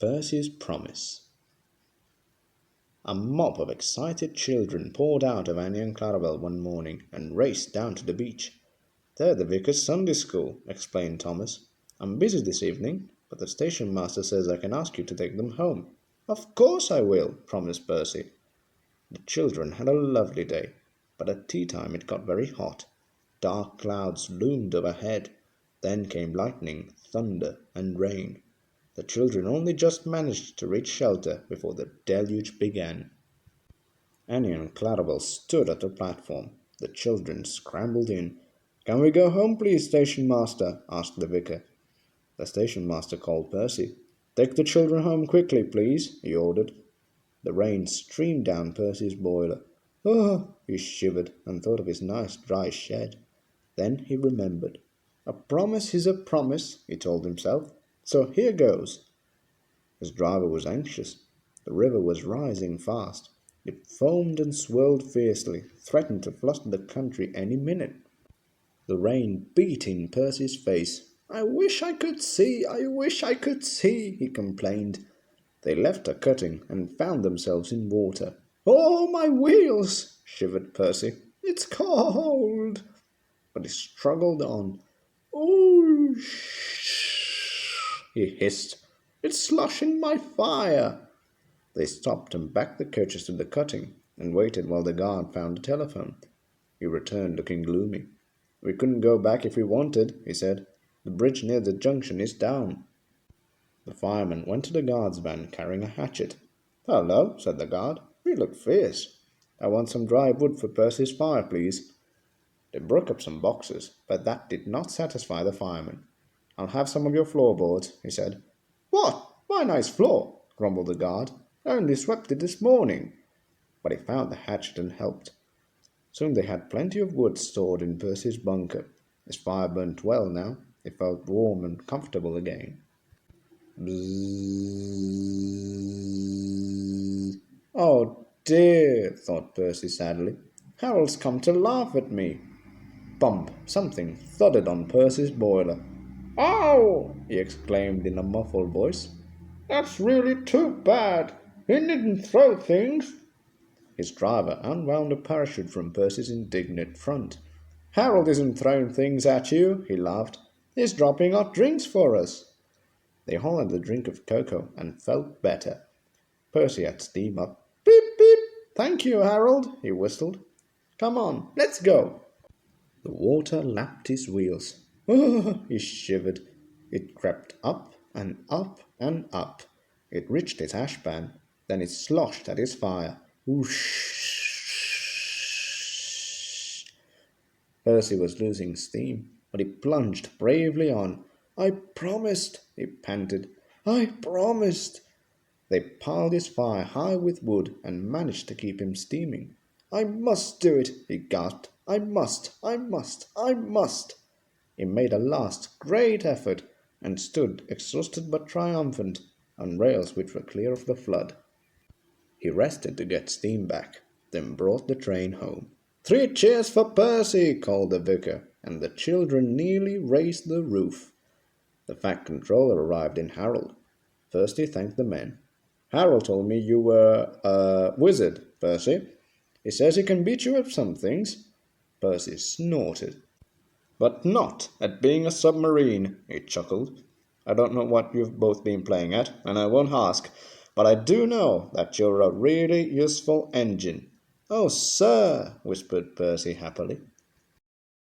Percy's Promise. A mob of excited children poured out of Annie and Clarabel one morning and raced down to the beach. "They're the Vicar's Sunday School," explained Thomas. "I'm busy this evening, but the station master says I can ask you to take them home." "Of course I will," promised Percy. The children had a lovely day, but at tea time it got very hot. Dark clouds loomed overhead. Then came lightning, thunder, and rain. The children only just managed to reach shelter before the deluge began. Annie and Clarabel stood at the platform. The children scrambled in. "Can we go home, please, station master?" asked the vicar. The station master called Percy. "Take the children home quickly, please," he ordered. The rain streamed down Percy's boiler. "Oh!" he shivered and thought of his nice dry shed. Then he remembered. "A promise is a promise," he told himself. "So here goes." His driver was anxious. The river was rising fast. It foamed and swirled fiercely, threatened to flood the country any minute. The rain beat in Percy's face. "I wish I could see, I wish I could see," he complained. They left a cutting and found themselves in water. "Oh, my wheels!" shivered Percy. "It's cold." But he struggled on. "Oh, he hissed. "It's slushing my fire." They stopped and backed the coaches to the cutting and waited while the guard found the telephone. He returned looking gloomy. "We couldn't go back if we wanted," he said. "The bridge near the junction is down." The fireman went to the guard's van carrying a hatchet. "Hello," said the guard. "You look fierce. I want some dry wood for Percy's fire, please." They broke up some boxes, but that did not satisfy the fireman. "I'll have some of your floorboards," he said. "What? My nice floor," grumbled the guard. "I only swept it this morning." But he found the hatchet and helped. Soon they had plenty of wood stored in Percy's bunker. His fire burnt well now. He felt warm and comfortable again. Bzzz. "Oh dear," thought Percy sadly. "Harold's come to laugh at me." Bump! Something thudded on Percy's boiler. "Ow!" he exclaimed in a muffled voice. "That's really too bad. He needn't throw things." His driver unwound a parachute from Percy's indignant front. "Harold isn't throwing things at you," he laughed. "He's dropping hot drinks for us." They all had a drink of cocoa and felt better. Percy had steam up. "Beep, beep. Thank you, Harold," he whistled. "Come on, let's go." The water lapped his wheels. "Oh," he shivered. It crept up and up and up. It reached his ashpan. Then it sloshed at his fire. Whoosh! Percy was losing steam, but he plunged bravely on. "I promised," he panted. "I promised." They piled his fire high with wood and managed to keep him steaming. "I must do it," he gasped. "I must, I must, I must." He made a last great effort and stood, exhausted but triumphant, on rails which were clear of the flood. He rested to get steam back, then brought the train home. "3 cheers for Percy," called the vicar, and the children nearly raised the roof. The Fat Controller arrived in Harold. First he thanked the men. "Harold told me you were a wizard, Percy. He says he can beat you at some things." Percy snorted. "But not at being a submarine," he chuckled. "I don't know what you've both been playing at, and I won't ask, but I do know that you're a really useful engine." "Oh, sir," whispered Percy happily.